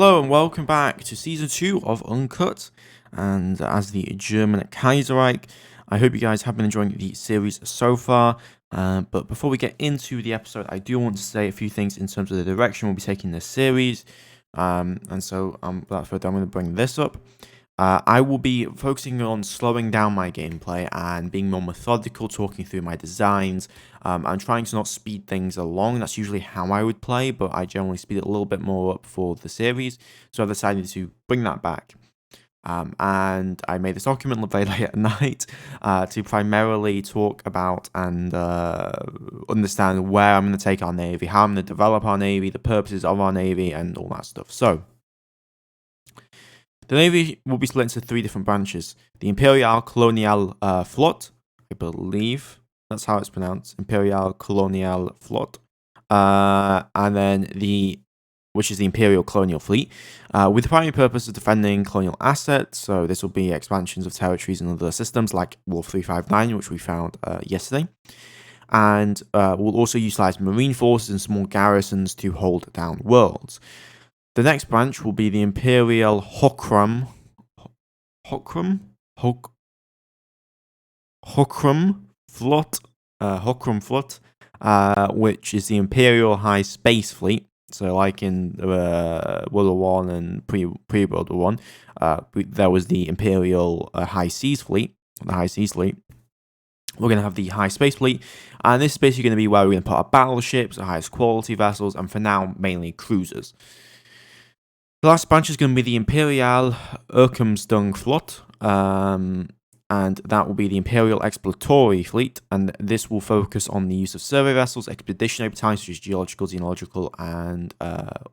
Hello and welcome back to Season 2 of Uncut, and as the German Kaiserreich, I hope you guys have been enjoying the series so far, but before we get into the episode, I do want to say a few things in terms of the direction we'll be taking this series, and so without further ado, I'm going to bring this up. I will be focusing on slowing down my gameplay and being more methodical, talking through my designs. I'm trying to not speed things along. That's usually how I would play, but I generally speed it a little bit more up for the series. So I've decided to bring that back. And I made this document very late at night to primarily talk about and understand where I'm going to take our Navy, how I'm going to develop our Navy, the purposes of our Navy, and all that stuff. So the Navy will be split into three different branches. The Imperial Colonial Flot, I believe that's how it's pronounced, Imperial Colonial Flot, and then which is the Imperial Colonial Fleet, with the primary purpose of defending colonial assets. So this will be expansions of territories and other systems like Wolf 359, which we found yesterday. And we'll also utilize marine forces and small garrisons to hold down worlds. The next branch will be the Imperial Hokrum Flot, which is the Imperial High Space Fleet. So, like in World War One and pre-World War One, there was the Imperial High Seas Fleet. The High Seas Fleet. We're going to have the High Space Fleet, and this is basically going to be where we're going to put our battleships, the highest quality vessels, and for now, mainly cruisers. The last branch is going to be the Imperial Flot, and that will be the Imperial Exploratory Fleet, and this will focus on the use of survey vessels, expeditionary battalions such as geological, xenological, and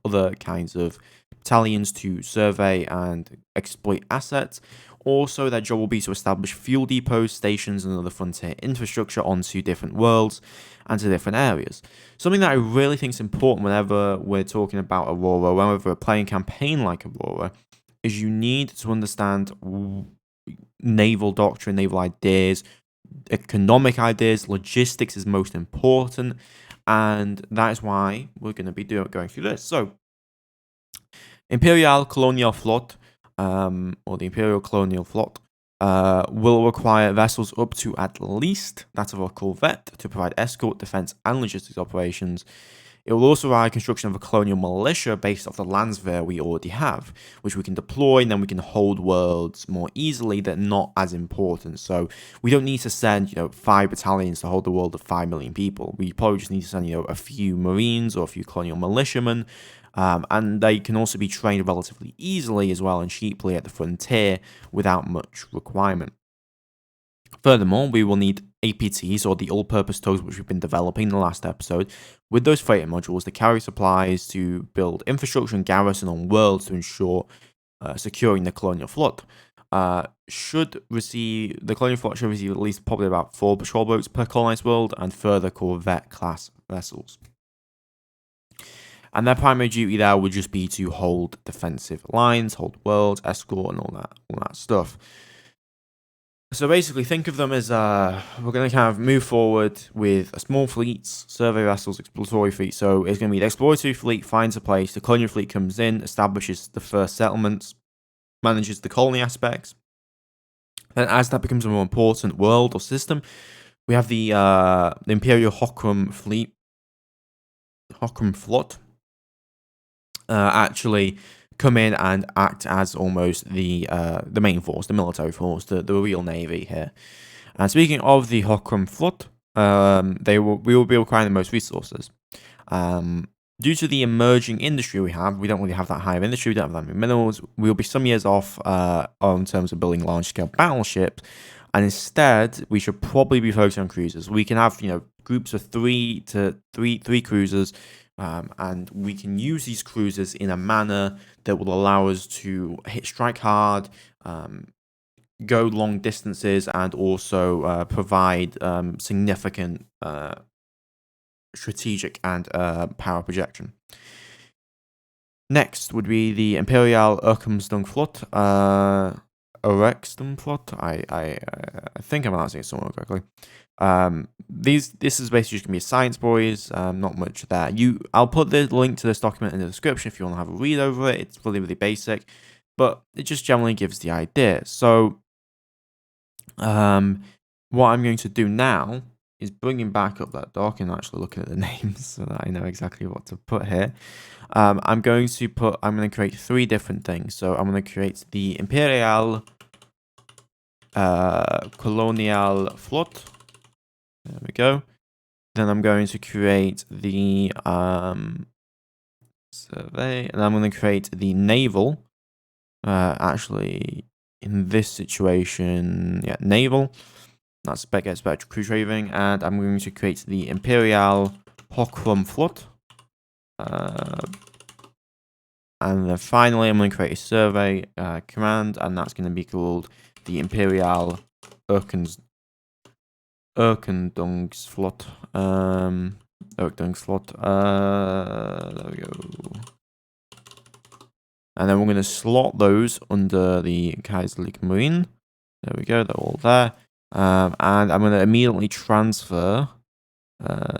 other kinds of battalions to survey and exploit assets. Also, their job will be to establish fuel depots, stations, and other frontier infrastructure onto different worlds and to different areas. Something that I really think is important whenever we're talking about Aurora, whenever we're playing a campaign like Aurora, is you need to understand naval doctrine, naval ideas, economic ideas, logistics is most important, and that is why we're going to be going through this. So, Imperial Colonial Flot, or the Imperial Colonial Flot, will require vessels up to at least that of a corvette to provide escort, defense, and logistics operations. It will also require construction of a colonial militia based off the Landswehr we already have, which we can deploy, and then we can hold worlds more easily that are not as important. So we don't need to send, 5 battalions to hold the world of 5 million people. We probably just need to send, a few Marines or a few colonial militiamen, and they can also be trained relatively easily as well and cheaply at the frontier without much requirement. Furthermore, we will need APTs, or the all-purpose tugs, which we've been developing in the last episode, with those freighter modules to carry supplies to build infrastructure and garrison on worlds to ensure securing the colonial flot. The colonial flot should receive at least probably about 4 patrol boats per colonized world and further corvette-class vessels. And their primary duty there would just be to hold defensive lines, hold worlds, escort, and all that stuff. So basically, think of them as we're going to kind of move forward with a small fleets, survey vessels, exploratory fleet. So it's going to be the exploratory fleet finds a place, the colonial fleet comes in, establishes the first settlements, manages the colony aspects. Then as that becomes a more important world or system, we have the Imperial Hokrum Flot, actually come in and act as almost the main force, the military force, the real navy here. And speaking of the Hokrum Flot, we will be requiring the most resources. Due to the emerging industry we don't really have that high of industry, we don't have that many minerals, we'll be some years off in terms of building large-scale battleships, and instead, we should probably be focusing on cruisers. We can have, groups of three cruisers, and we can use these cruisers in a manner that will allow us to strike hard, go long distances, and also provide significant strategic and power projection. Next would be the Imperial Flot, Orextenflot. I think I'm announcing it somewhat correctly. This is basically just gonna be science, boys. Not much there. I'll put the link to this document in the description if you want to have a read over it. It's really basic, but it just generally gives the idea. So, what I'm going to do now is bringing back up that doc and actually looking at the names so that I know exactly what to put here. I'm going to create 3 different things. So I'm going to create the Imperial Colonial Float. There we go. Then I'm going to create the survey, and I'm going to create the naval. Actually, in this situation, yeah, naval. That's gets better cruise rating, and I'm going to create the Imperial Hokrum Float. And then finally, I'm going to create a survey command, and that's going to be called the Imperial Erkendungsflot. Erkendungsflot. There we go. And then we're going to slot those under the Kaiserliche Marine. There we go. They're all there. And I'm going to immediately transfer.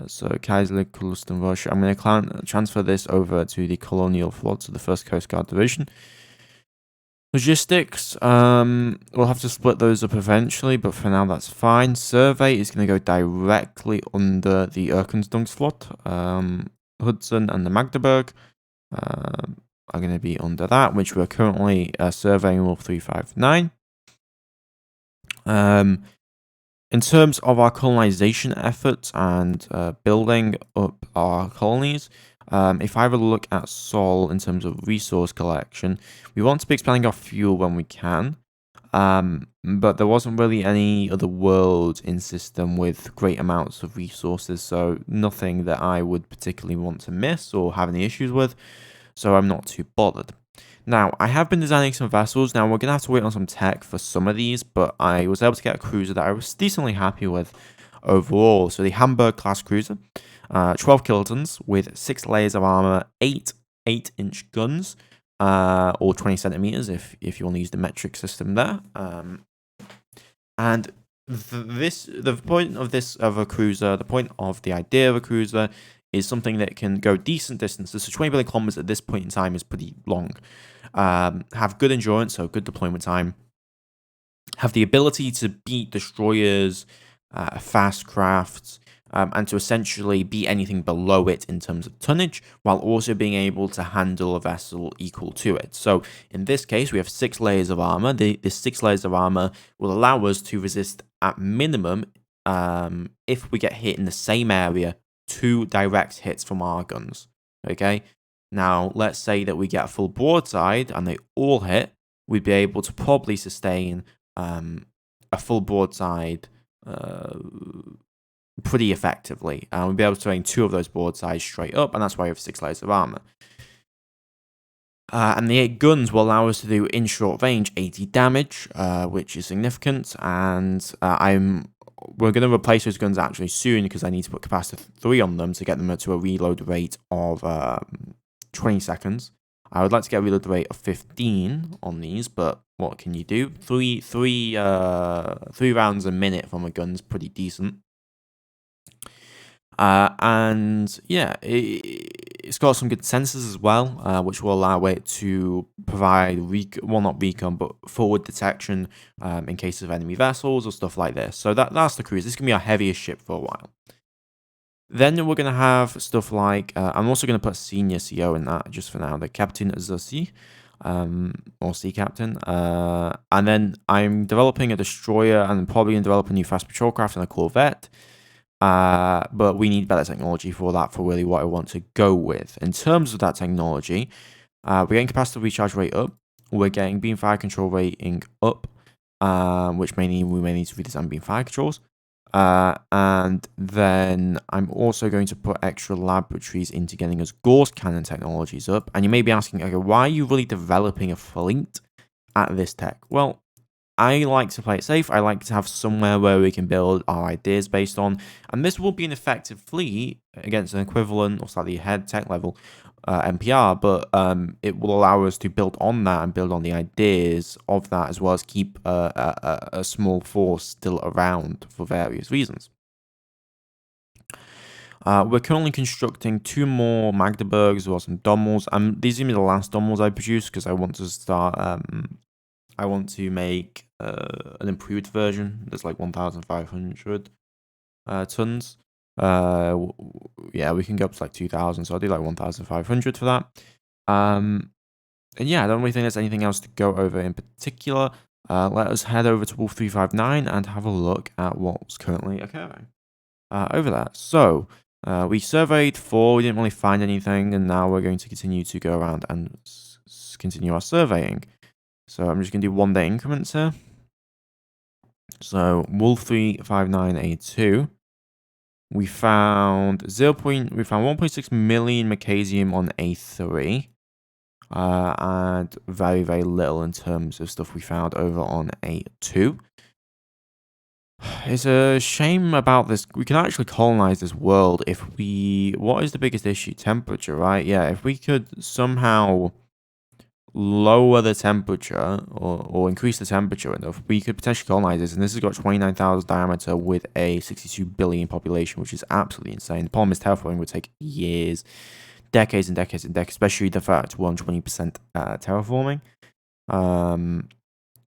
So Kaiserliche Kustenwasche. I'm going to transfer this over to the Colonial Float, so the 1st Coast Guard Division. Logistics, we'll have to split those up eventually, but for now that's fine. Survey is going to go directly under the Erkendungsflot. Hudson and the Magdeburg are going to be under that, which we're currently surveying Wolf 359. In terms of our colonization efforts and building up our colonies, if I have a look at Sol in terms of resource collection, we want to be expanding our fuel when we can, but there wasn't really any other world in system with great amounts of resources, so nothing that I would particularly want to miss or have any issues with, so I'm not too bothered. Now, I have been designing some vessels. Now, we're going to have to wait on some tech for some of these, but I was able to get a cruiser that I was decently happy with overall. So the Hamburg-class cruiser, 12 kilotons with 6 layers of armor, 8 8-inch guns, or 20 centimeters if you want to use the metric system there. And the point of a cruiser, the point of the idea of a cruiser is something that can go decent distances. So 20 billion kilometers at this point in time is pretty long. Have good endurance, so good deployment time. Have the ability to beat destroyers, fast crafts, and to essentially beat anything below it in terms of tonnage, while also being able to handle a vessel equal to it. So in this case, we have 6 layers of armor. The 6 layers of armor will allow us to resist at minimum, if we get hit in the same area, 2 direct hits from our guns. Okay. Now, let's say that we get a full broadside and they all hit, we'd be able to probably sustain a full broadside pretty effectively. We'd be able to sustain 2 of those broadsides straight up, and that's why we have 6 layers of armor. And the 8 guns will allow us to do, in short range, 80 damage, which is significant, and we're going to replace those guns actually soon because I need to put capacity 3 on them to get them to a reload rate of 20 seconds. I would like to get a reload rate of 15 on these, but what can you do? 3 rounds a minute from a gun's pretty decent. And yeah, it's got some good sensors as well, which will allow it to provide not recon, but forward detection in case of enemy vessels or stuff like this. So that's the cruise. This is going to be our heaviest ship for a while. Then we're going to have stuff like, I'm also going to put senior CO in that just for now, the Captain Zersi, or Sea Captain. And then I'm developing a destroyer and probably going to develop a new fast patrol craft and a corvette. But we need better technology for that, for really what I want to go with. In terms of that technology, we're getting capacitive recharge rate up. We're getting beam fire control rating up, which we may need to redesign beam fire controls. And then I'm also going to put extra laboratories into getting us Gauss cannon technologies up. And you may be asking, okay, why are you really developing a fleet at this tech? Well, I like to play it safe. I like to have somewhere where we can build our ideas based on, and this will be an effective fleet against an equivalent or slightly ahead tech level, NPR, but it will allow us to build on that and build on the ideas of that, as well as keep a small force still around for various reasons. We're currently constructing 2 more Magdeburgs as well as some Dommels. These are going to be the last Dommels I produce because I want to start. I want to make an improved version that's like 1,500 tons. Yeah, we can go up to like 2,000, so I'll do like 1,500 for that. And yeah, I don't really think there's anything else to go over in particular. Let us head over to Wolf 359 and have a look at what's currently occurring over there. So we surveyed 4, we didn't really find anything, and now we're going to continue to go around and continue our surveying. So I'm just going to do 1-day increments here. So Wolf 359A2, we found 1.6 million Macasium on A3, and very, very little in terms of stuff we found over on A2. It's a shame about this. We can actually colonize this world if we... What is the biggest issue? Temperature, right? Yeah, if we could somehow lower the temperature or increase the temperature enough, we could potentially colonize this. And this has got 29,000 diameter with a 62 billion population, which is absolutely insane. The problem is terraforming would take years, decades and decades and decades, especially the fact we're on 20% terraforming.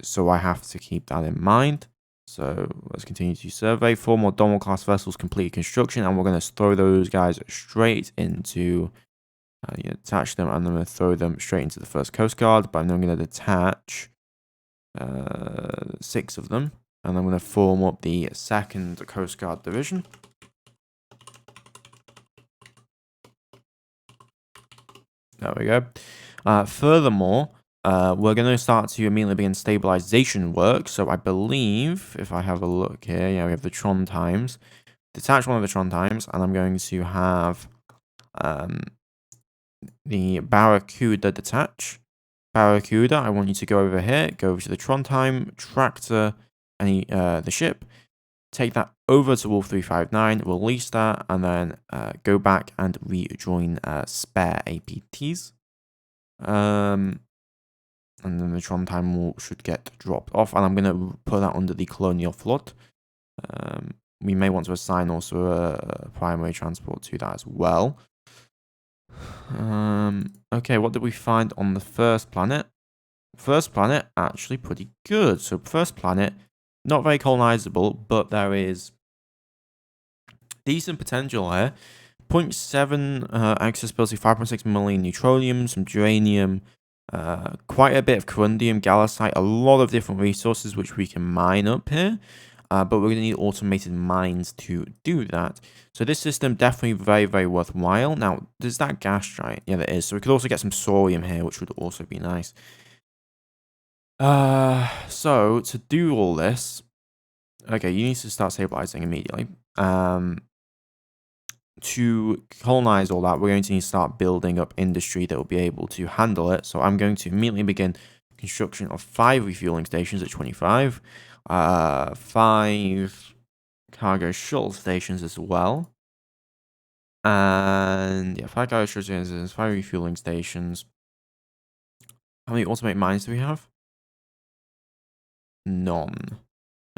So I have to keep that in mind. So let's continue to survey. 4 more Donald class vessels completed construction, and we're going to throw those guys straight into, attach them, and I'm going to throw them straight into the first Coast Guard. But I'm then going to detach 6 of them, and I'm going to form up the 2nd Coast Guard division. There we go. Furthermore, we're going to start to immediately begin stabilization work. So I believe, if I have a look here, yeah, we have the Tron Times. Detach one of the Tron Times, and I'm going to have the Barracuda detach. Barracuda, I want you to go over here, go over to the Tron Time, tractor the ship, take that over to Wolf 359, release that, and then go back and rejoin spare APTs. And then the Tron Time should get dropped off, and I'm going to put that under the Colonial Flood. We may want to assign also a primary transport to that as well. Okay, what did we find on the first planet? First planet, actually pretty good. So first planet, not very colonizable, but there is decent potential here. 0.7 accessibility, 5.6 million neutronium, some geranium, quite a bit of corundium, gallicite, a lot of different resources which we can mine up here. But we're going to need automated mines to do that. So this system definitely very, very worthwhile. Now, there's that gas giant. Yeah, there is. So we could also get some thorium here, which would also be nice. So to do all this, okay, you need to start stabilizing immediately. To colonize all that, we're going to need to start building up industry that will be able to handle it. So I'm going to immediately begin construction of 5 refueling stations at 25, 5 cargo shuttle stations as well, and yeah, 5 cargo shuttle stations, 5 refueling stations. How many automated mines do we have? None.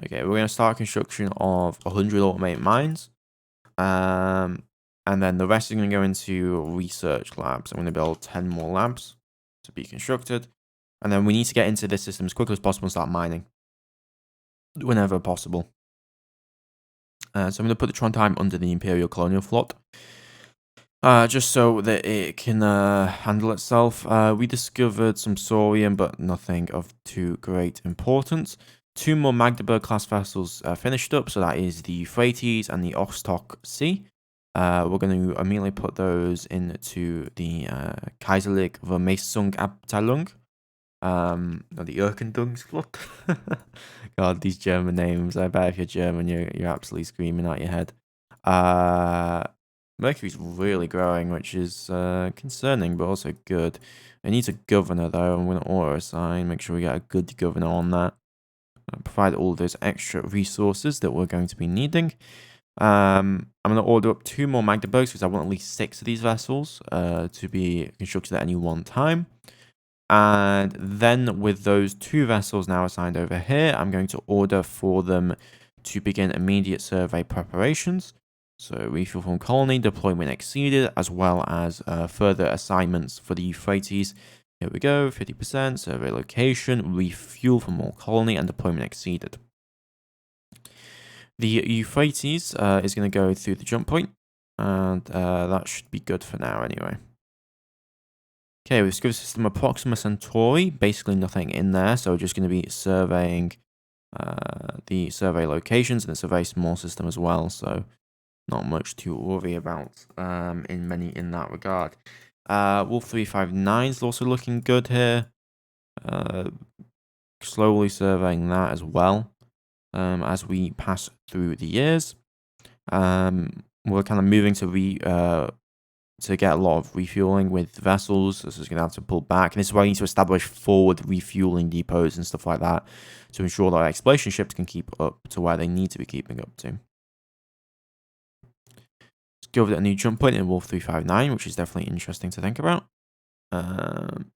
Okay, we're going to start construction of 100 automated mines. And then the rest is going to go into research labs. I'm going to build 10 more labs to be constructed. And then we need to get into this system as quickly as possible and start mining whenever possible. So I'm going to put the Tron Time under the Imperial Colonial Float. Just so that it can handle itself. We discovered some thorium, but nothing of too great importance. 2 more Magdeburg class vessels finished up. So that is the Euphrates and the Ostok Sea. We're going to immediately put those into the Kaiserliche Vermessungsabteilung, or the Erkundungsflotte. God, these German names. I bet if you're German, you're absolutely screaming out your head. Mercury's really growing, which is concerning, but also good. It needs a governor, though. I'm going to auto-assign, make sure we get a good governor on that. Provide all those extra resources that we're going to be needing. I'm going to order up 2 more Magdeburgs because I want at least 6 of these vessels to be constructed at any one time. And then with those 2 vessels now assigned over here, I'm going to order for them to begin immediate survey preparations. So refuel from colony, deployment exceeded, as well as further assignments for the Euphrates. Here we go, 50%, survey location, refuel for more colony, and deployment exceeded. The Euphrates is going to go through the jump point, and that should be good for now anyway. Okay, we've discovered system of Proxima Centauri, basically nothing in there, so we're just going to be surveying the survey locations, and it's a very small system as well, so not much to worry about in that regard. Wolf 359 is also looking good here. Slowly surveying that as well as we pass through the years. We're kind of moving to get a lot of refueling with vessels. This is going to have to pull back. And this is why we need to establish forward refueling depots and stuff like that to ensure that our exploration ships can keep up to where they need to be keeping up to. Let's go over to a new jump point in Wolf 359, which is definitely interesting to think about. And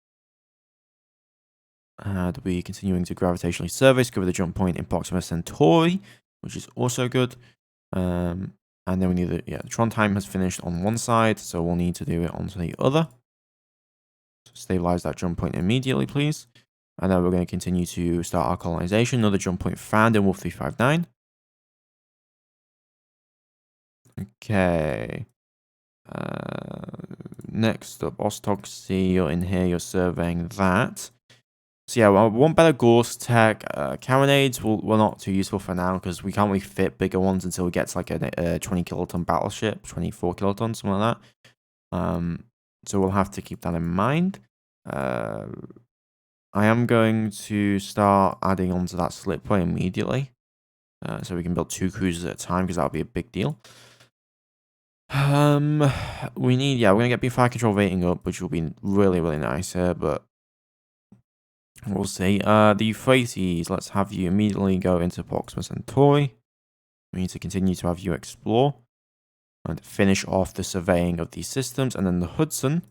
we're continuing to gravitationally survey, discover the jump point in Proxima Centauri, which is also good. And then we need the Tron time has finished on one side, so we'll need to do it onto the other. So stabilize that jump point immediately, please. And then we're going to continue to start our colonization. Another jump point found in Wolf 359. Okay. Next up, Ostok C, you're in here, you're surveying that. So yeah, I want better Gauss tech. Carronades were not too useful for now because we can't really fit bigger ones until we get to like a 20 kiloton battleship, 24 kiloton, something like that. So we'll have to keep that in mind. I am going to start adding onto that slipway immediately. So we can build 2 cruisers at a time because that'll be a big deal. We're gonna get fire control rating up, which will be really, really nice here, but we'll see. The Euphrates, let's have you immediately go into Proxima Centauri. We need to continue to have you explore and finish off the surveying of these systems. And then the Hudson,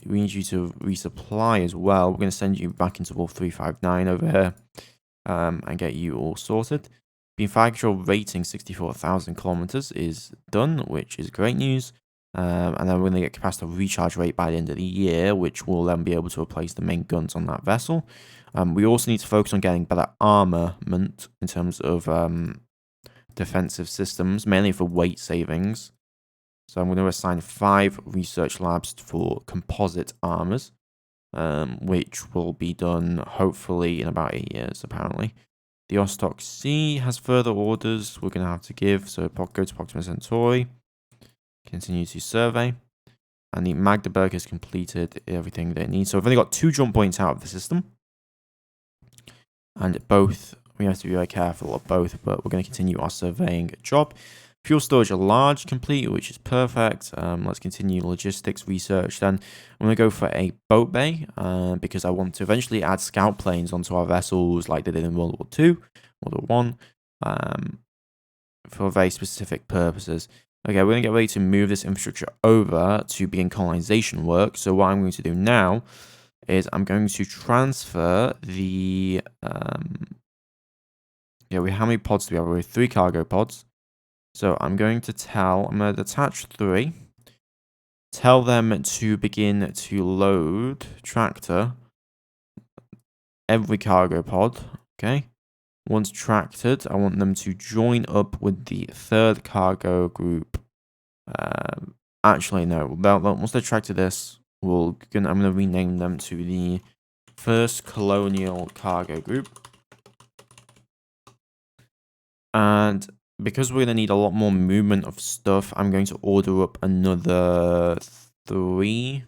we need you to resupply as well. We're going to send you back into Wolf 359 over here and get you all sorted. Fire control rating 64,000 kilometers is done, which is great news. And then we're going to get capacity recharge rate by the end of the year, which will then be able to replace the main guns on that vessel. We also need to focus on getting better armament in terms of defensive systems, mainly for weight savings. So I'm going to assign 5 research labs for composite armors, which will be done hopefully in about 8 years, apparently. The Ostok C has further orders we're going to have to give, so go to Proxima Centauri, continue to survey, and the Magdeburg has completed everything they need. So we've only got 2 jump points out of the system, and both, we have to be very careful of both, but we're going to continue our surveying job. Fuel storage are large, complete, which is perfect. Let's continue logistics research then. I'm going to go for a boat bay because I want to eventually add scout planes onto our vessels like they did in World War II, World War I, for very specific purposes. Okay, we're going to get ready to move this infrastructure over to begin colonization work. So what I'm going to do now is I'm going to transfer the... how many pods do we have? We have 3 cargo pods. So I'm going to attach 3, tell them to begin to load tractor every cargo pod, okay? Once tractored, I want them to join up with the 3rd cargo group. Actually, no, once they tractor this, I'm going to rename them to the 1st Colonial cargo group. And because we're going to need a lot more movement of stuff, I'm going to order up another 3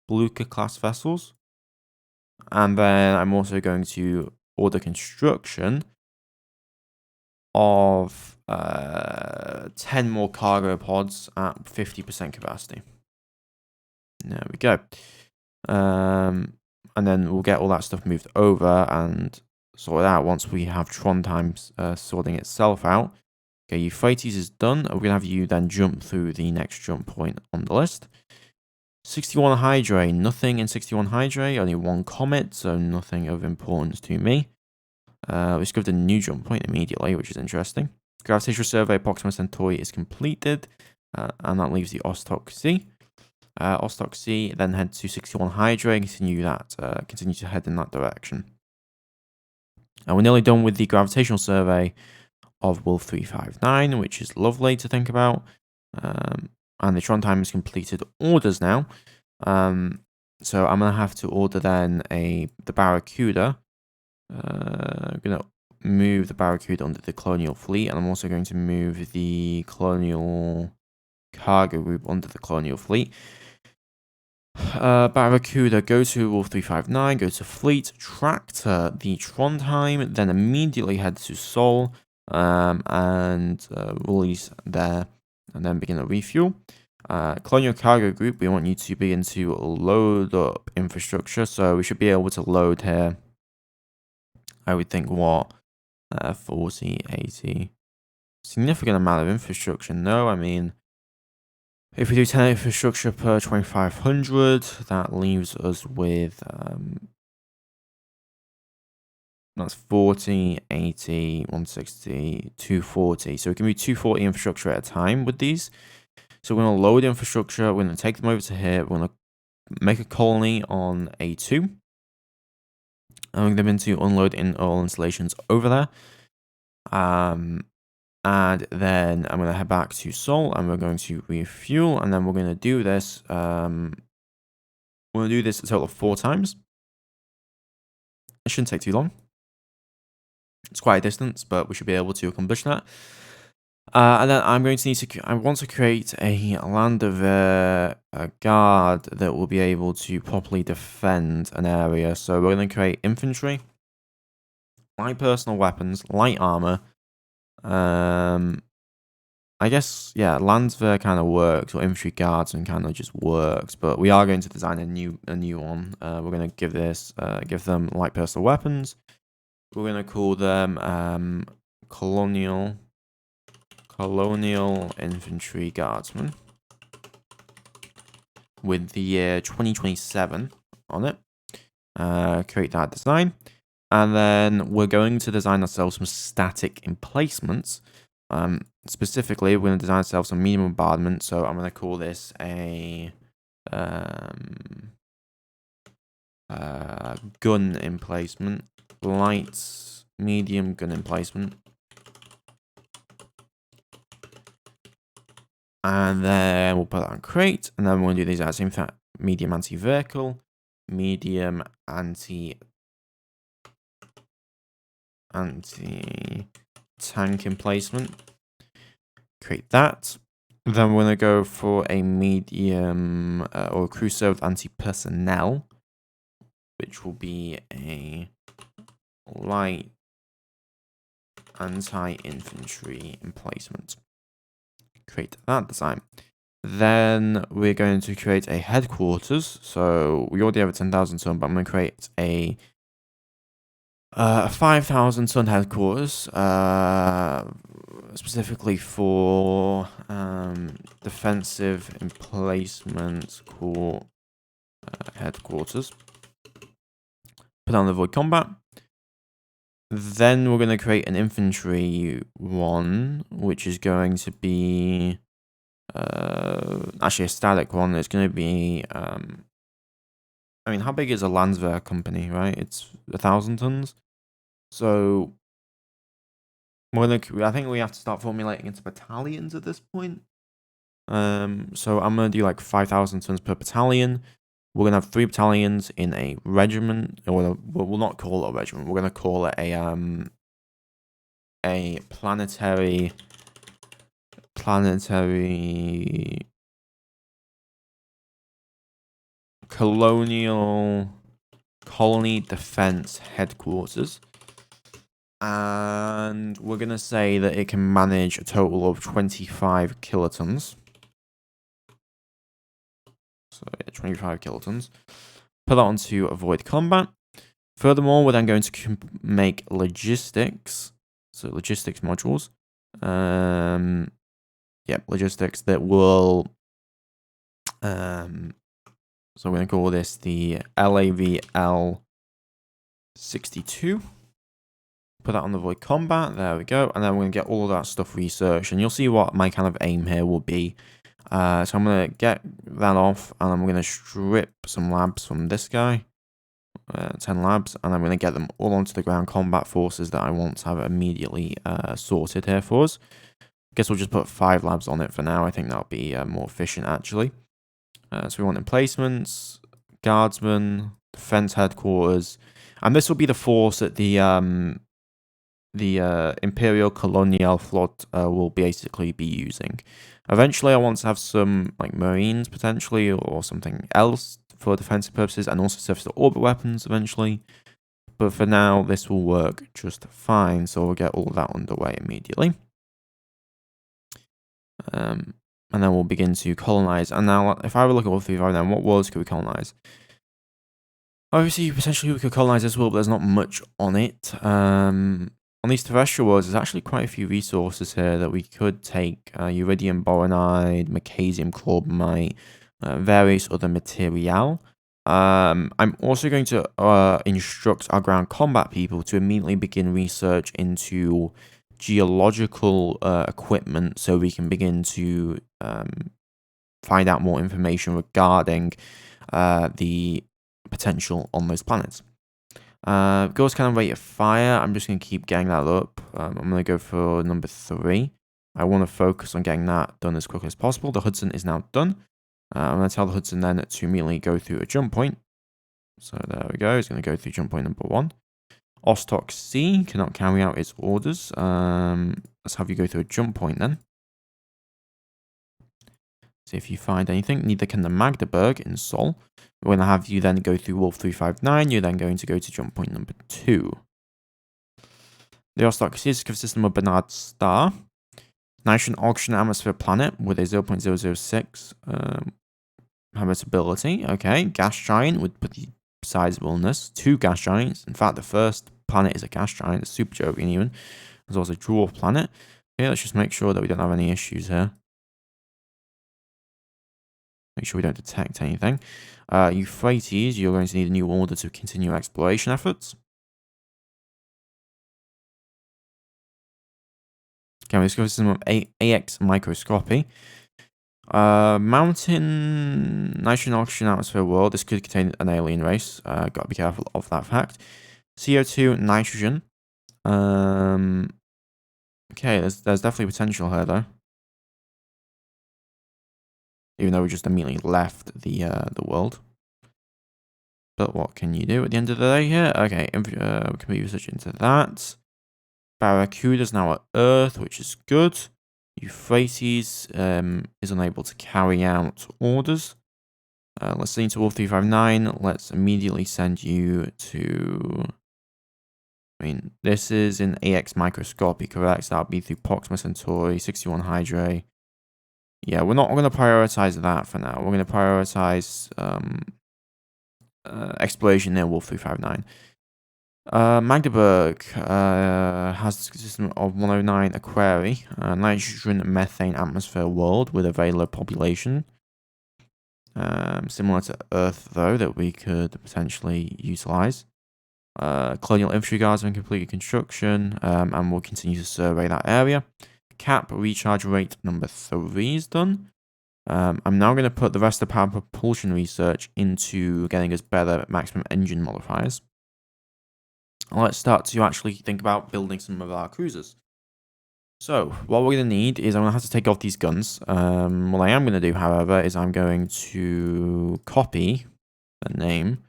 Blucher class vessels. And then I'm also going to order construction of 10 more cargo pods at 50% capacity. There we go. And then we'll get all that stuff moved over and sorted out once we have Tron times sorting itself out. Okay, Euphrates is done. We're going to have you then jump through the next jump point on the list. 61 Hydra, nothing in 61 Hydra, only one comet, so nothing of importance to me. We discovered a new jump point immediately, which is interesting. Gravitational survey Proxima Centauri is completed, and that leaves the Ostok C. Ostok C, then head to 61 Hydra and continue to head in that direction. And we're nearly done with the gravitational survey of Wolf 359, which is lovely to think about. And the Tron time has completed orders now. So I'm going to have to order then the Barracuda. I'm going to move the Barracuda under the Colonial fleet, and I'm also going to move the Colonial cargo group under the Colonial fleet. Barracuda, go to Wolf 359, go to fleet, tractor the Trondheim, then immediately head to Seoul, and release there, and then begin a refuel. Colonial cargo group, we want you to begin to load up infrastructure, so we should be able to load here, I would think, 40, 80, significant amount of infrastructure. No, I mean, if we do 10 infrastructure per 2,500, that leaves us with, that's 40, 80, 160, 240. So we can do 240 infrastructure at a time with these. So we're going to load infrastructure, we're going to take them over to here, we're going to make a colony on A2. And we're going to begin to unload in all installations over there. And then I'm going to head back to Seoul, and we're going to refuel, and then we're going to do this. We're going to do this a total of 4 times. It shouldn't take too long. It's quite a distance, but we should be able to accomplish that. And then I'm going to need to. I want to create a a guard that will be able to properly defend an area. So we're going to create infantry, light personal weapons, light armor. I guess, yeah, Landswehr kind of works, or infantry guards and kind of just works, but we are going to design a new one. We're going to give them light personal weapons. We're going to call them Colonial Infantry Guardsmen with the year 2027 on it. Create that design. And then we're going to design ourselves some static emplacements. Specifically, we're going to design ourselves some medium bombardment. So I'm going to call this a gun emplacement, light, medium gun emplacement. And then we'll put that on crate. And then we're going to do these at the same time. Medium anti-vehicle, medium anti-tank emplacement. Create that. Then we're going to go for a medium or crew served anti-personnel, which will be a light anti-infantry emplacement. Create that design. Then we're going to create a headquarters. So we already have a 10,000 ton, but I'm going to create a 5,000 ton headquarters, specifically for defensive emplacement core headquarters. Put on the void combat. Then we're going to create an infantry one, which is going to be actually a static one. It's going to be I mean, how big is a Landswehr company, right? It's 1,000 tons. So I think we have to start formulating into battalions at this point. So I'm going to do like 5,000 tons per battalion. We're going to have 3 battalions in a regiment, or we'll not call it a regiment. We're going to call it a planetary colony defense headquarters. And we're going to say that it can manage a total of 25 kilotons. So yeah, 25 kilotons. Put that onto avoid combat. Furthermore, we're then going to make logistics. So logistics modules. logistics that will, so we're going to call this the LAVL 62. Put that on the void combat. There we go. And then we're going to get all of that stuff researched. And you'll see what my kind of aim here will be. So I'm going to get that off. And I'm going to strip some labs from this guy. 10 labs. And I'm going to get them all onto the ground combat forces that I want to have immediately sorted here for us. Guess we'll just put 5 labs on it for now. I think that'll be more efficient, actually. So we want emplacements, guardsmen, defense headquarters. And this will be the force that the Imperial Colonial Flot will basically be using. Eventually, I want to have some like Marines potentially, or something else for defensive purposes, and also surface-to-orbit weapons eventually. But for now, this will work just fine, so we'll get all of that underway immediately. And then we'll begin to colonize. And now, if I were looking at Wolf 359, then what worlds could we colonize? Obviously, potentially we could colonize this world, but there's not much on it. On these terrestrial worlds, there's actually quite a few resources here that we could take. Iridium boronide, magnesium chloromite, various other material. I'm also going to instruct our ground combat people to immediately begin research into geological equipment, so we can begin to find out more information regarding the potential on those planets. Ghost cannon rate of fire, I'm just going to keep getting that up. I'm going to go for number 3. I want to focus on getting that done as quickly as possible. The Hudson is now done. I'm going to tell the Hudson then to immediately go through a jump point. So there we go, he's going to go through jump point number 1. Ostok C cannot carry out its orders. Let's have you go through a jump point then. See if you find anything. Neither can the Magdeburg in Sol. We're going to have you then go through Wolf 359. You're then going to go to jump point number 2. The Ostok C is a system of Bernard Star. Nitrogen oxygen atmosphere planet with a 0.006 habitability. Okay, gas giant with pretty sizableness. 2 gas giants. In fact, the first planet is a gas giant. It's super joking even. There's also a dwarf planet. Okay, let's just make sure that we don't have any issues here. Make sure we don't detect anything. Euphrates, you're going to need a new order to continue exploration efforts. Okay, let's go for some AX microscopy. Mountain nitrogen oxygen atmosphere world. This could contain an alien race. Got to be careful of that fact. CO2 nitrogen. Okay, there's definitely potential here though. Even though we just immediately left the world. But what can you do at the end of the day here? Okay, we can be research into that. Barracuda's now at Earth, which is good. Euphrates is unable to carry out orders. Let's send you to Wolf 359. Let's immediately send you to... I mean, this is in AX microscopy, correct? So that'll be through Proxima Centauri, 61 Hydrae. Yeah, we're not going to prioritize that for now. We're going to prioritize exploration near Wolf 359. Magdeburg has a system of 109 Aquarii, nitrogen methane atmosphere world with a available population. Similar to Earth, though, that we could potentially utilize. Colonial infantry guards have completed construction, and we'll continue to survey that area. Cap recharge rate number 3 is done. I'm now going to put the rest of the power propulsion research into getting us better maximum engine modifiers. Let's start to actually think about building some of our cruisers. So, what we're going to need is I'm going to have to take off these guns. What I am going to do, however, is I'm going to copy the name.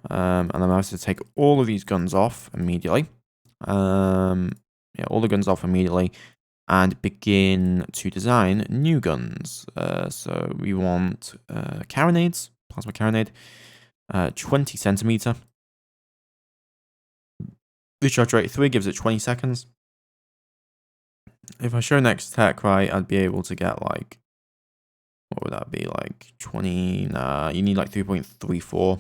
And I'm going to have to take all of these guns off immediately. All the guns off immediately. And begin to design new guns. So we want carronades, plasma carronade, 20 centimeter. Recharge rate 3 gives it 20 seconds. If I show next tech right, I'd be able to get like, what would that be, like 20, nah, you need like 3.34.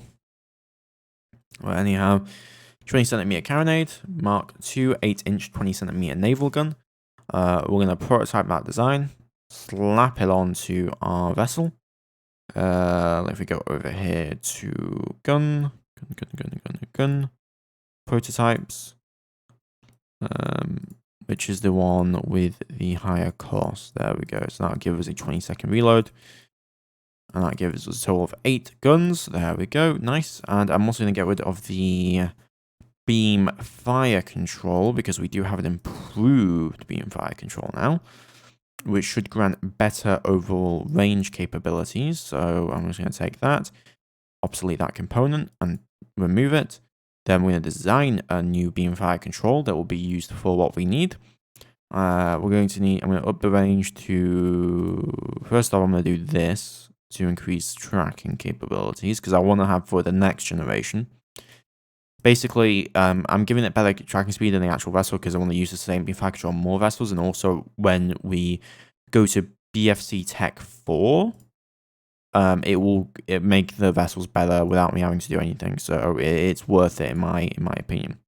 Well, anyhow, 20 centimeter carronade, Mark II 8-inch 20 centimeter naval gun. we're going to prototype that design, slap it onto our vessel. If we go over here to gun, prototypes, which is the one with the higher cost. There we go. So that'll give us a 20-second reload. And that gives us a total of 8 guns. There we go. Nice. And I'm also going to get rid of the beam fire control, because we do have an improved beam fire control now, which should grant better overall range capabilities. So I'm just going to take that, obsolete that component, and remove it. Then we're going to design a new beam fire control that will be used for what we need. I'm going to up the range to, first off, I'm going to do this to increase tracking capabilities, because I want to have for the next generation. Basically, I'm giving it better tracking speed than the actual vessel, because I want to use the same beam fire control on more vessels, and also when we go to BFC Tech 4, it will make the vessels better without me having to do anything, so it's worth it in my opinion.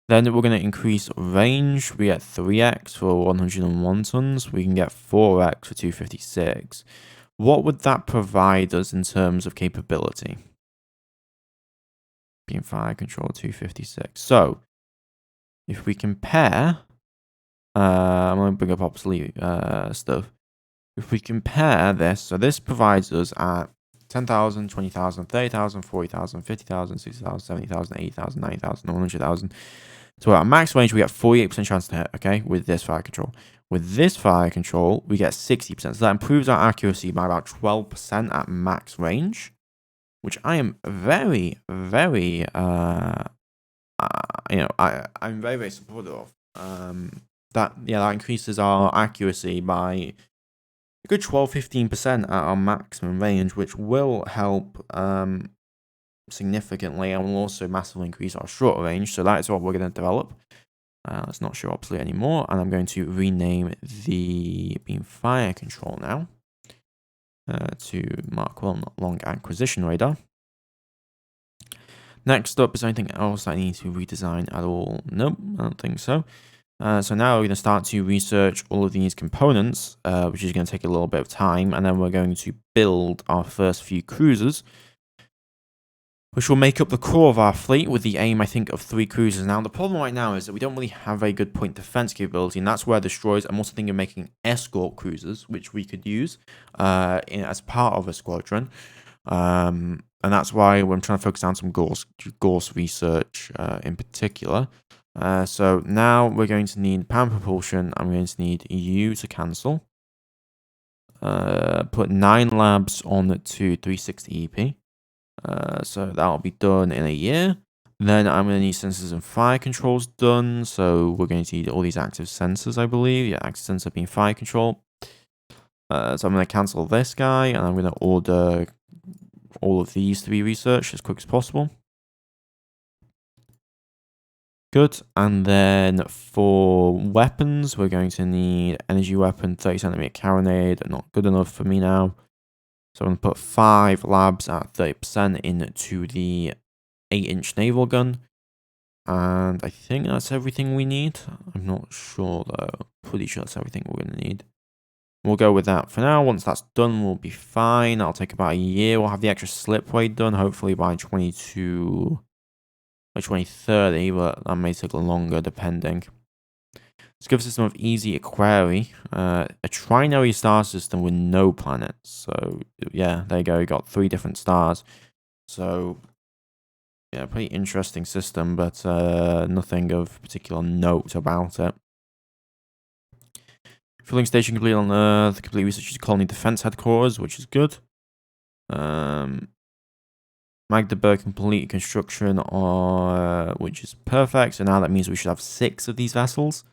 Then we're going to increase range. We get 3x for 101 tons. We can get 4x for 256. What would that provide us in terms of capability? Beam fire control 256. So, if we compare, I'm going to bring up obsolete stuff. If we compare this, so this provides us at 10,000, 20,000, 30,000, 40,000, 50,000, 60,000, 70,000, 80,000, 90,000, 100,000. So at max range, we get 48% chance to hit, okay, with this fire control. With this fire control, we get 60%. So that improves our accuracy by about 12% at max range, which I am very, very, I'm very, very supportive of. That increases our accuracy by a good 12-15% at our maximum range, which will help significantly, and will also massively increase our short range. So that is what we're going to develop. Let's not show obsolete anymore, and I'm going to rename the beam fire control now to Mark Long Acquisition Radar. Next up, is there anything else I need to redesign at all? Nope, I don't think so. So now we're going to start to research all of these components, which is going to take a little bit of time, and then we're going to build our first few cruisers, which will make up the core of our fleet, with the aim, I think, of 3 cruisers. Now, the problem right now is that we don't really have a good point defense capability, and that's where destroyers. I'm also thinking of making escort cruisers, which we could use as part of a squadron. And that's why I'm trying to focus on some Gorse research in particular. So now we're going to need power propulsion. I'm going to need you to cancel. Put 9 labs on to 360 EP. So that'll be done in a year. Then I'm going to need sensors and fire controls done. So we're going to need all these active sensors, I believe. Yeah, active sensor being fire control. So I'm going to cancel this guy, and I'm going to order all of these to be researched as quick as possible. Good. And then for weapons, we're going to need energy weapon, 30cm carronade. Not good enough for me now. So I'm going to put 5 labs at 30% into the 8-inch naval gun. And I think that's everything we need. I'm not sure though. Pretty sure that's everything we're going to need. We'll go with that for now. Once that's done, we'll be fine. That'll take about a year. We'll have the extra slipway done, hopefully by 2030, but that may take longer depending. Let's give a system of easy query. A trinary star system with no planets. So yeah, there you go. You got 3 different stars. So yeah, pretty interesting system, but nothing of particular note about it. Filling station complete on Earth. Complete research to Colony Defense Headquarters, which is good. Magdeburg complete construction, which is perfect. So now that means we should have 6 of these vessels.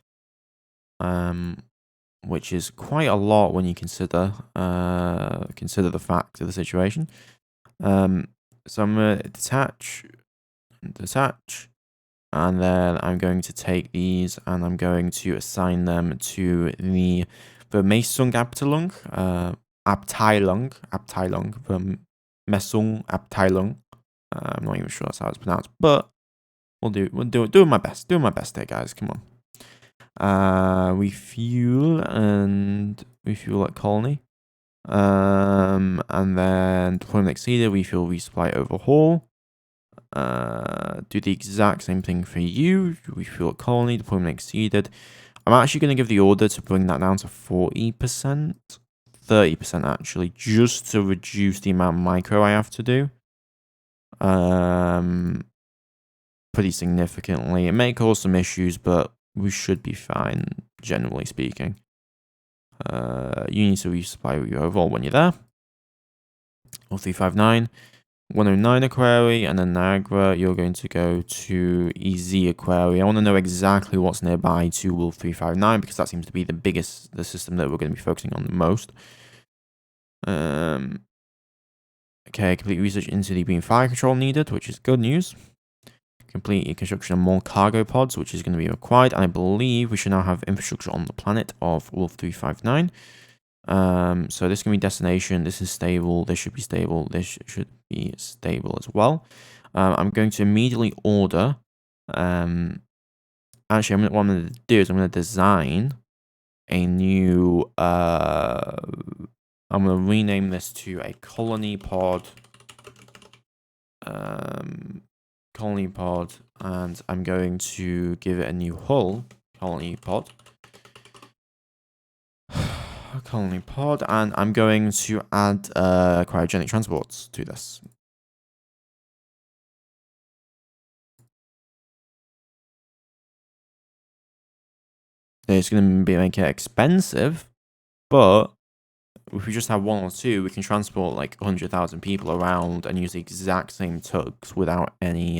Which is quite a lot when you consider the fact of the situation. So I'm going to detach, and then I'm going to take these and I'm going to assign them to the Vermessung Abteilung, Vermessung Abteilung. I'm not even sure that's how it's pronounced, but we'll do my best. Doing my best here, guys. Come on. Refuel and refuel at Colony. And then deployment exceeded, refuel, resupply, overhaul. Do the exact same thing for you. Refuel at Colony, deployment exceeded. I'm actually going to give the order to bring that down to 40%. 30% actually, just to reduce the amount of micro I have to do. Pretty significantly. It may cause some issues, but we should be fine, generally speaking. You need to resupply your overall when you're there. 0359, 109 Aquarii, and then Niagara, you're going to go to EZ Aquarii. I want to know exactly what's nearby to Wolf 359 because that seems to be the system that we're going to be focusing on the most. Okay, complete research into the beam fire control needed, which is good news. Complete construction of more cargo pods, which is going to be required. And I believe we should now have infrastructure on the planet of Wolf 359. So this can be destination. This is stable. This should be stable. This should be stable as well. I'm going to immediately order. Actually, what I'm going to do is I'm going to design a new. I'm going to rename this to a colony pod. Colony pod, and I'm going to give it a new hull. Colony pod. Colony pod, and I'm going to add cryogenic transports to this. It's going to make it expensive, but if we just have one or two, we can transport like 100,000 people around and use the exact same tugs without any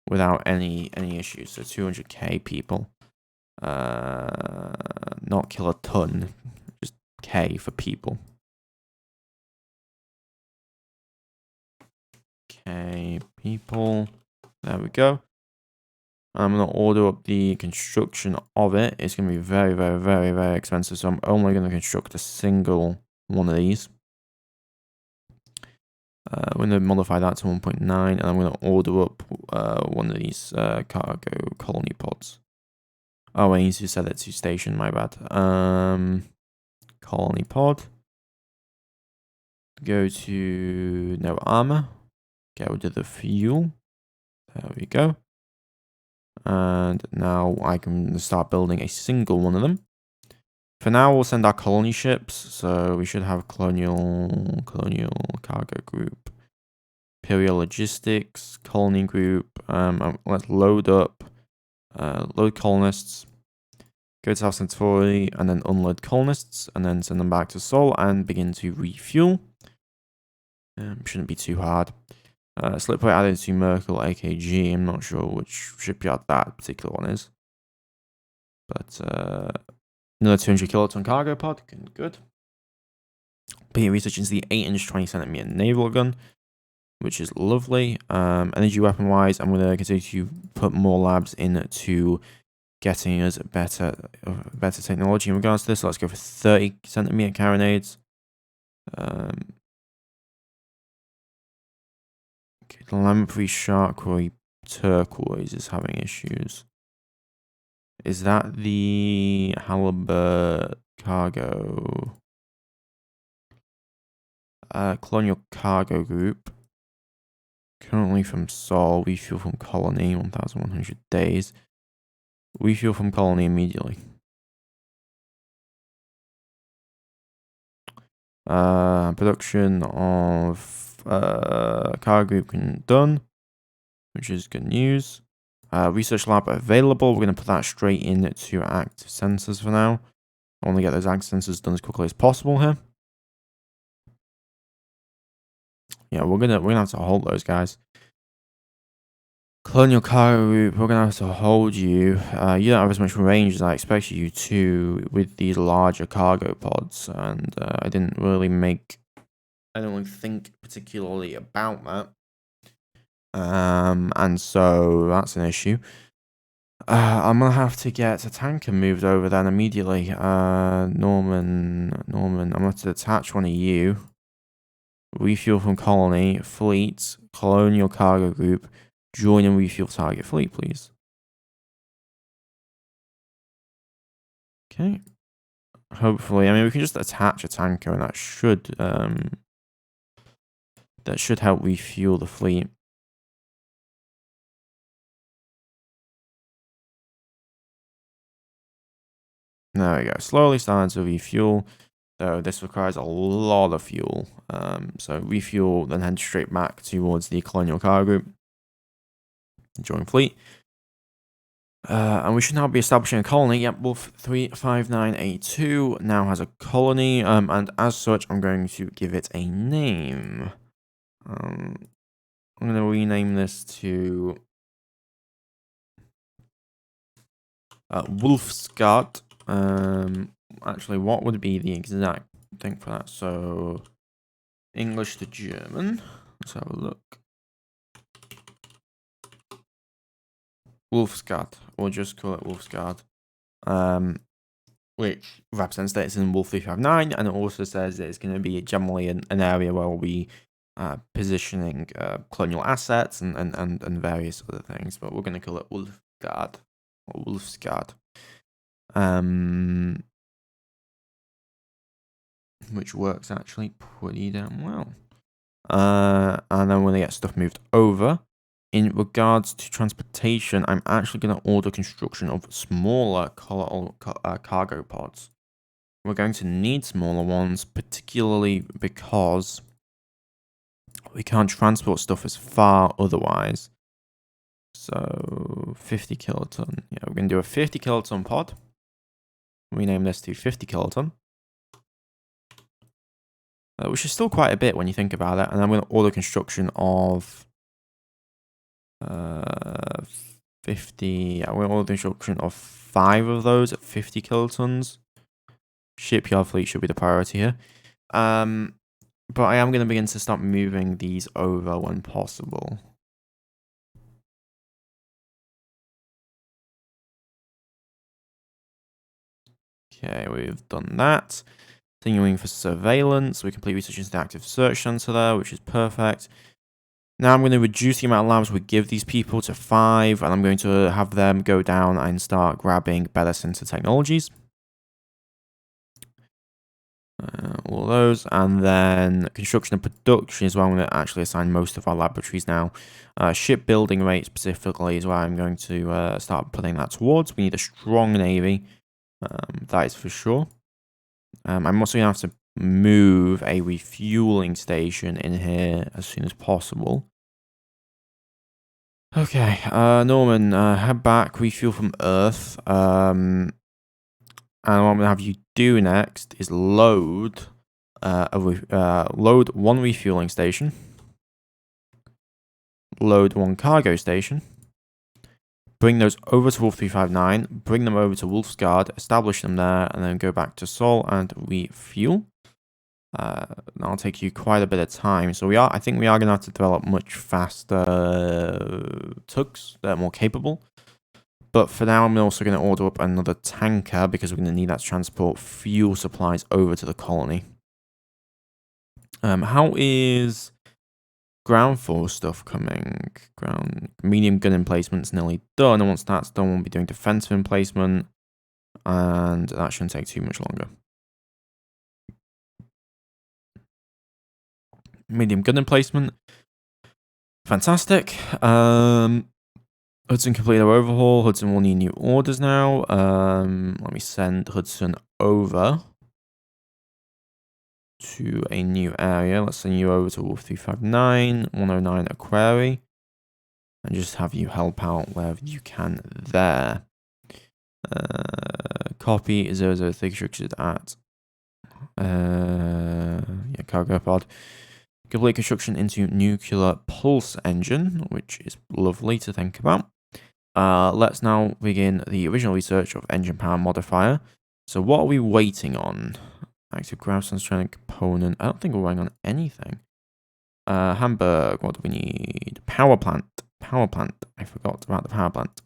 issues. So 200k people, not kill a ton, just K for people. K people. There we go. I'm going to order up the construction of it. It's going to be very, very, very, very expensive. So I'm only going to construct a single one of these. I'm going to modify that to 1.9. And I'm going to order up one of these cargo colony pods. Oh, I need to set it to station. My bad. Colony pod. Go to no armor. Get rid of the fuel. There we go. And now I can start building a single one of them. For now, we'll send our colony ships. So we should have Colonial Cargo Group, Imperial Logistics, Colony Group. Let's load up, load colonists, go to South Centauri, and then unload colonists, and then send them back to Sol and begin to refuel. Shouldn't be too hard. Slipway added to Merkel AKG. I'm not sure which shipyard that particular one is. But another 200 kiloton cargo pod. Good. Pay research into the 8-inch 20cm naval gun, which is lovely. Energy weapon wise, I'm going to continue to put more labs into getting us better technology in regards to this. So let's go for 30cm carronades. Okay, the Lamprey Sharkroy Turquoise is having issues. Is that the Halibut cargo? Colonial Cargo Group. Currently from Sol, refuel from Colony, 1,100 days. Refuel from Colony immediately. Production of cargo group done, which is good news. Research lab available. We're going to put that straight into active sensors for now. I want to get those active sensors done as quickly as possible here. Yeah, we're gonna have to hold those guys. Colonial Cargo Group, we're gonna have to hold you. You don't have as much range as I expected you to with these larger cargo pods, and I don't really think particularly about that. And so that's an issue. I'm gonna have to get a tanker moved over then immediately. Norman, I'm gonna have to detach one of you. Refuel from Colony, Fleet, Colonial Cargo Group. Join and refuel target fleet, please. Okay. Hopefully, I mean, we can just attach a tanker, and that should help refuel the fleet. There we go. Slowly starting to refuel. So this requires a lot of fuel. So refuel, then head straight back towards the Colonial cargo group. Join fleet. And we should now be establishing a colony. Yep, Wolf 35982 now has a colony. And as such, I'm going to give it a name. I'm going to rename this to Wolfsgard. Actually, what would be the exact thing for that? So, English to German. Let's have a look. Wolfsgard. We'll just call it Wolfsgard. Which represents that it's in Wolf 359, and it also says that it's going to be generally an area where we'll be positioning colonial assets and various other things. But we're going to call it Wolfsgard. Or Wolfsgard. Which works actually pretty damn well. And then when they get stuff moved over, in regards to transportation, I'm actually going to order construction of smaller cargo pods. We're going to need smaller ones, particularly because we can't transport stuff as far otherwise. So 50 kiloton. Yeah, we're going to do a 50 kiloton pod. Rename this to 50 kiloton. Which is still quite a bit when you think about it. And I'm going to order construction of 50. Yeah, we're going to order construction of 5 of those at 50 kilotons. Shipyard fleet should be the priority here. But I am going to begin to start moving these over when possible. Okay, we've done that. Continuing for surveillance, we complete research into the active search center there, which is perfect. Now I'm going to reduce the amount of labs we give these people to 5, and I'm going to have them go down and start grabbing better sensor technologies. All those, and then construction and production is where I'm going to actually assign most of our laboratories now. Shipbuilding rate specifically is where I'm going to start putting that towards. We need a strong navy, that is for sure. I'm also going to have to move a refueling station in here as soon as possible. Okay, Norman, head back, refuel from Earth. And what I'm going to have you do next is load one refueling station, load 1 cargo station, bring those over to Wolf 359, bring them over to Wolfsgard, establish them there, and then go back to Sol and refuel. That'll take you quite a bit of time. So I think we are going to have to develop much faster tugs that are more capable. But for now, I'm also going to order up another tanker because we're going to need that to transport fuel supplies over to the colony. How is ground force stuff coming? Medium gun emplacement's nearly done, and once that's done, we'll be doing defensive emplacement, and that shouldn't take too much longer. Medium gun emplacement, fantastic. Hudson completed our overhaul. Hudson will need new orders now. Let me send Hudson over to a new area. Let's send you over to Wolf 359, 109 Aquari, and just have you help out wherever you can there. Copy 003 constructed at cargo pod. Complete construction into nuclear pulse engine, which is lovely to think about. Let's now begin the original research of engine power modifier. So what are we waiting on? Active gravity component. I don't think we're waiting on anything. Hamburg, what do we need? Power plant. Power plant. I forgot about the power plant.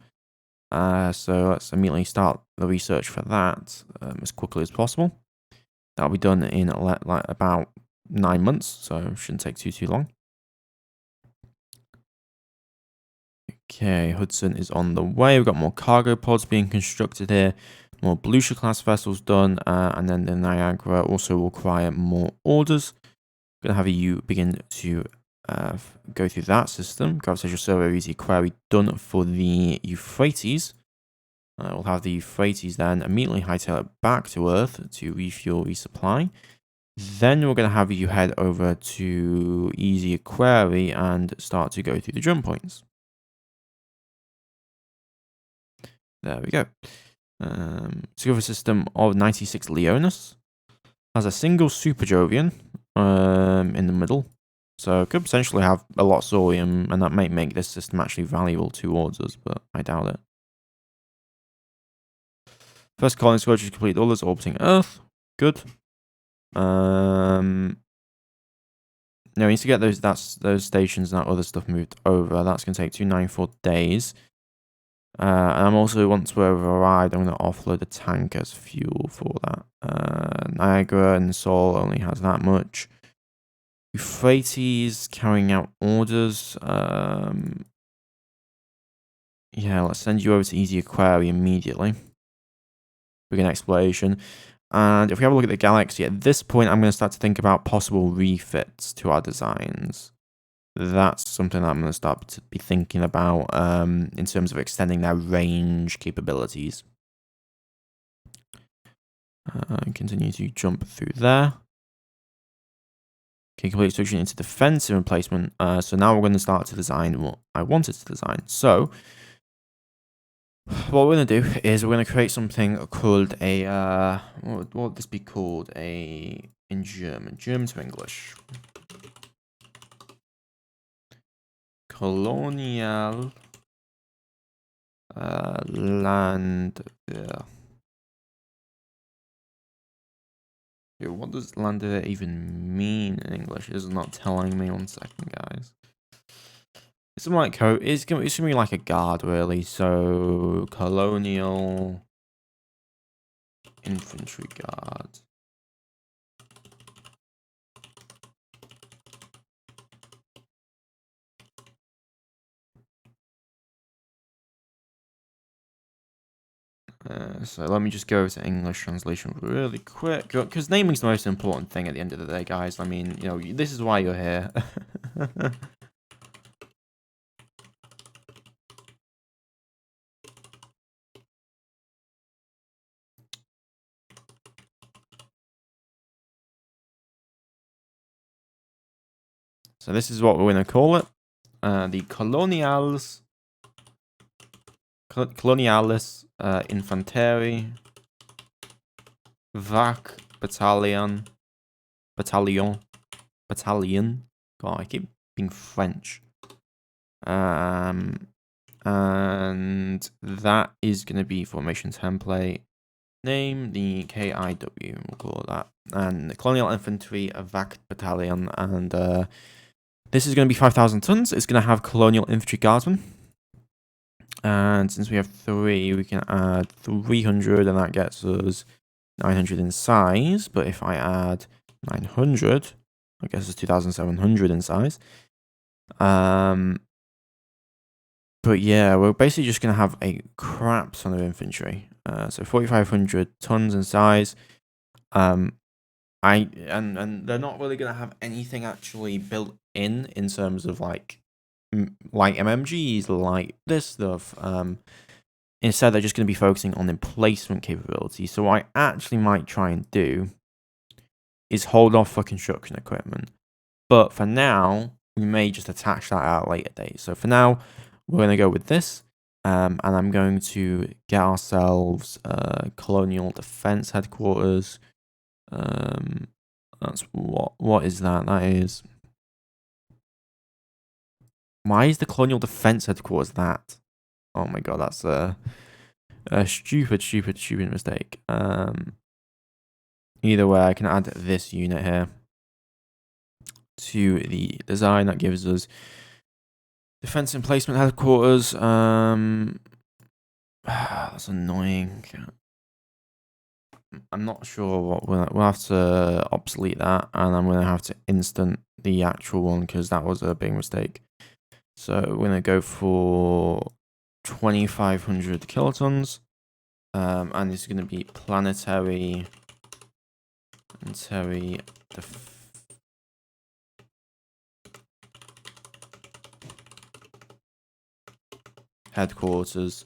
So let's immediately start the research for that as quickly as possible. That'll be done in about 9 months, so it shouldn't take too long. Okay, Hudson is on the way. We've got more cargo pods being constructed here. more Volusia class vessels done, and then the Niagara also require more orders. I'm going to have you begin to go through that system. Gravitational survey easy query done for the Euphrates. We'll have the Euphrates then immediately hightail it back to Earth to refuel, resupply. Then we're going to have you head over to Easy Query and start to go through the drum points. There we go. Discover system of 96 Leonis. Has a single Super Jovian in the middle. So could potentially have a lot of Sorium, and that might make this system actually valuable towards us, but I doubt it. First colony squadron complete all those orbiting Earth. Good. No, we need to get those stations and that other stuff moved over. That's going to take 294 days. And I'm also, once we're override, I'm going to offload the tank as fuel for that. Niagara and Sol only has that much. Euphrates carrying out orders. Yeah, let's send you over to Easy Aquari immediately. Begin exploration. And if we have a look at the galaxy, at this point, I'm going to start to think about possible refits to our designs. That's something that I'm going to start to be thinking about in terms of extending their range capabilities. Continue to jump through there. Okay, complete switching into defensive replacement. So now we're going to start to design what I wanted to design. So what we're going to do is we're going to create something called a, what would this be called? In German to English. Colonial land. What does lander even mean in English? It's not telling me. 1 second, guys. It's something like it's gonna be like a guard, really. So colonial infantry guard. So let me just go to English translation really quick, because naming's the most important thing at the end of the day, guys. I mean, you know, this is why you're here. So this is what we're going to call it. The Colonials. Colonialis Infanteri Vac Battalion. God, I keep being French. And that is going to be formation template. Name the KIW, we'll call it that. And the Colonial Infantry Vac Battalion. And this is going to be 5,000 tons. It's going to have Colonial Infantry Guardsmen. And since we have 3, we can add 300, and that gets us 900 in size. But if I add 900, I guess it's 2,700 in size. But yeah, we're basically just going to have a crap ton of infantry. So 4,500 tons in size. And they're not really going to have anything actually built in terms of like MMGs, like this stuff. Instead, they're just going to be focusing on emplacement capability. So what I actually might try and do is hold off for construction equipment. But for now, we may just attach that at a later date. So for now, we're going to go with this. And I'm going to get ourselves Colonial Defense Headquarters. That's what is that? That is... Why is the Colonial Defense Headquarters that? Oh my god, that's a stupid mistake. Either way, I can add this unit here to the design. That gives us Defense Emplacement Headquarters. That's annoying. I'm not sure what we'll have to obsolete that, and I'm going to have to instant the actual one because that was a big mistake. So we're going to go for 2,500 kilotons. And this is going to be planetary headquarters,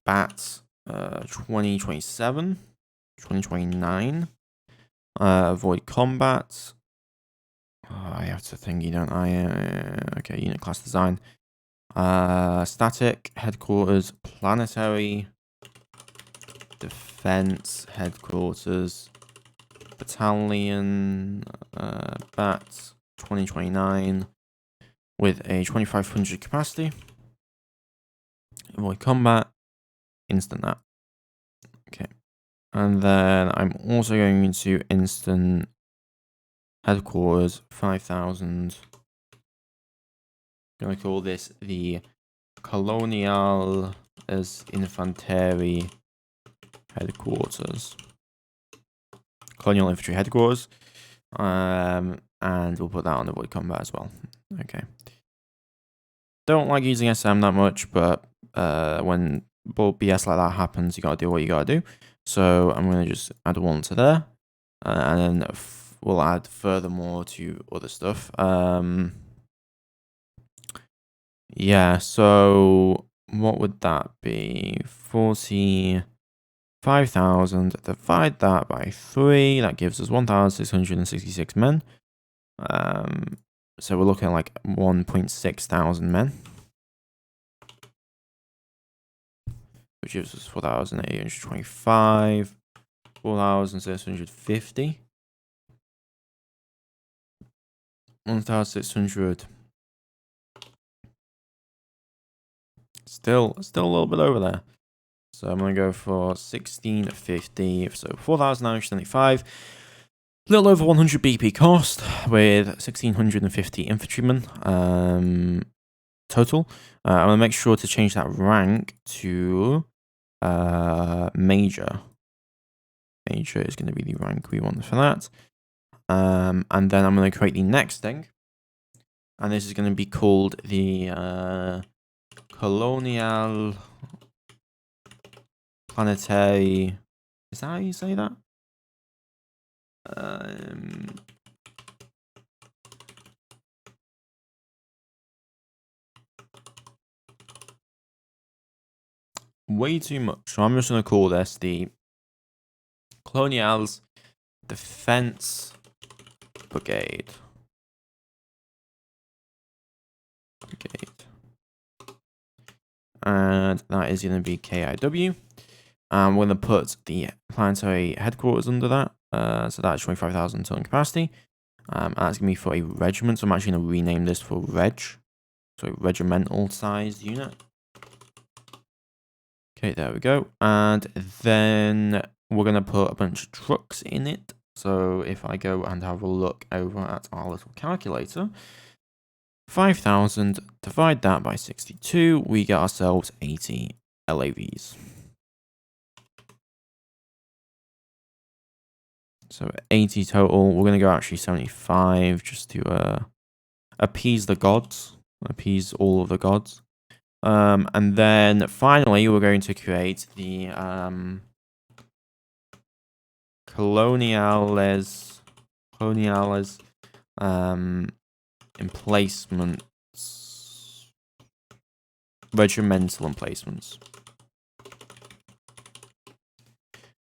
BAT 2027, 2029, avoid combat. I have to think, don't I? Okay, unit class design. Static headquarters, planetary defense headquarters, battalion, BAT 2029 with a 2500 capacity. Avoid combat, instant that. Okay, and then I'm also going to instant headquarters 5000. I'm going to call this the Colonial as Infantry headquarters. Colonial infantry headquarters. And we'll put that on avoid combat as well. Okay. Don't like using SM that much, but when bull BS like that happens, you gotta do what you gotta do. So I'm gonna just add one to there, and then we'll add furthermore to other stuff. Yeah, so what would that be? 45,000. Divide that by 3. That gives us 1,666 men. So we're looking at like 1.6 thousand men, which gives us 4,825, 4,650, 1,600. Still a little bit over there. So I'm going to go for 1,650, so 4,975. A little over 100 BP cost with 1,650 infantrymen total. I'm going to make sure to change that rank to major. Major is going to be the rank we want for that. And then I'm going to create the next thing. And this is going to be called the Colonial Planetary. Is that how you say that? Way too much. So I'm just going to call this the Colonial's Defense Brigade. And that is going to be KIW. And we're going to put the planetary headquarters under that. So that's 25,000 ton capacity. And that's going to be for a regiment. So I'm actually going to rename this for Reg. So regimental sized unit. Okay, there we go. And then we're going to put a bunch of trucks in it. So if I go and have a look over at our little calculator, 5,000, divide that by 62, we get ourselves 80 LAVs. So 80 total. We're going to go actually 75 just to appease the gods, appease all of the gods. And then finally, we're going to create the Coloniales emplacements, regimental emplacements.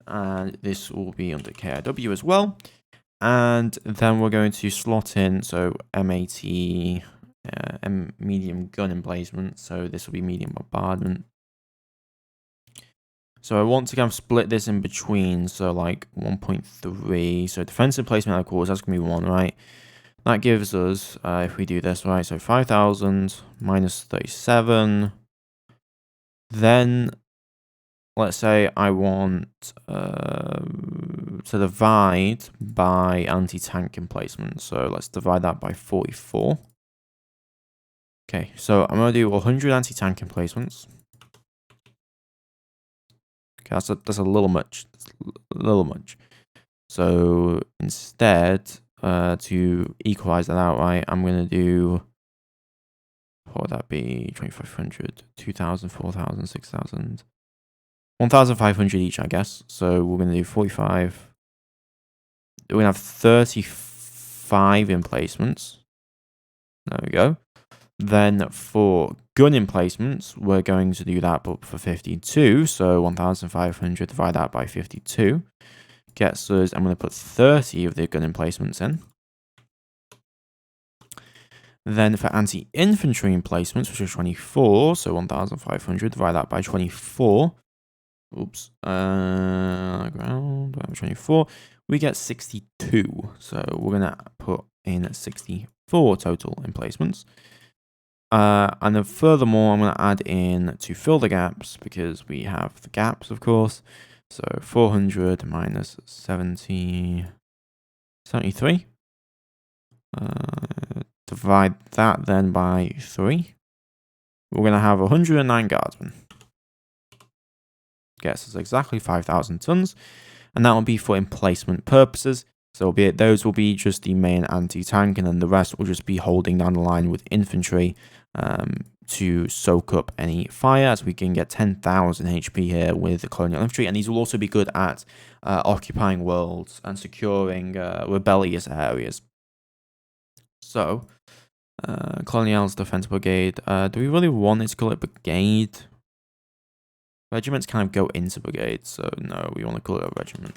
And this will be under KIW as well. And then we're going to slot in, so MAT, medium gun emplacement. So this will be medium bombardment. So I want to kind of split this in between. So like 1.3. So defensive placement, of course, that's going to be 1, right? That gives us, if we do this, right, so 5,000 minus 37. Then, let's say I want to divide by anti-tank emplacement. So let's divide that by 44. Okay, so I'm going to do 100 anti-tank emplacements. Okay, that's a little much. So instead, to equalize that out, right, I'm going to do, what would that be? 2,500, 2,000, 4,000, 6,000. 1,500 each, I guess. So we're going to do 45. We're going to have 35 emplacements. There we go. Then for gun emplacements, we're going to do that, but for 52. So 1,500 divide that by 52 gets us. I'm going to put 30 of the gun emplacements in. Then for anti-infantry emplacements, which is 24, so 1,500 divide that by 24. Oops. Ground 24. We get 62. So we're gonna put in 64 total emplacements. And then furthermore, I'm gonna add in to fill the gaps because we have the gaps, of course. So 400 minus 73. Divide that then by 3. We're going to have 109 guardsmen. Gets us exactly 5,000 tons. And that will be for emplacement purposes. So those will be just the main anti-tank, and then the rest will just be holding down the line with infantry to soak up any fire, as we can get 10,000 HP here with the colonial infantry. And these will also be good at occupying worlds and securing rebellious areas. So, Colonial's Defense Brigade. Do we really want it to call it Brigade? Regiments kind of go into brigades, so no, we want to call it a regiment.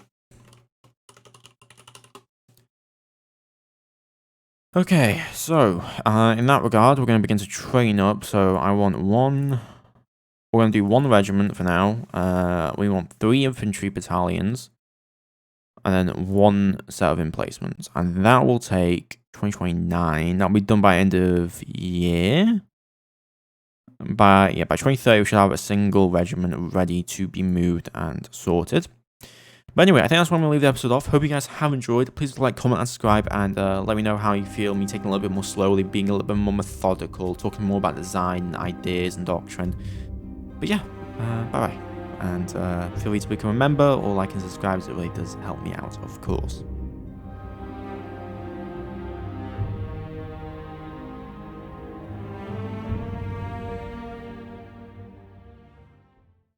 Okay, so in that regard, we're going to begin to train up. So I want one. We're going to do one regiment for now. We want 3 infantry battalions, and then 1 set of emplacements, and that will take 2029. That'll be done by end of year. By 2030, we should have a single regiment ready to be moved and sorted. But anyway, I think that's where I'm going to leave the episode off. Hope you guys have enjoyed. Please like, comment, and subscribe, and let me know how you feel me taking a little bit more slowly, being a little bit more methodical, talking more about design, ideas, and doctrine. But yeah, bye-bye. And feel free to become a member or like and subscribe, as it really does help me out, of course.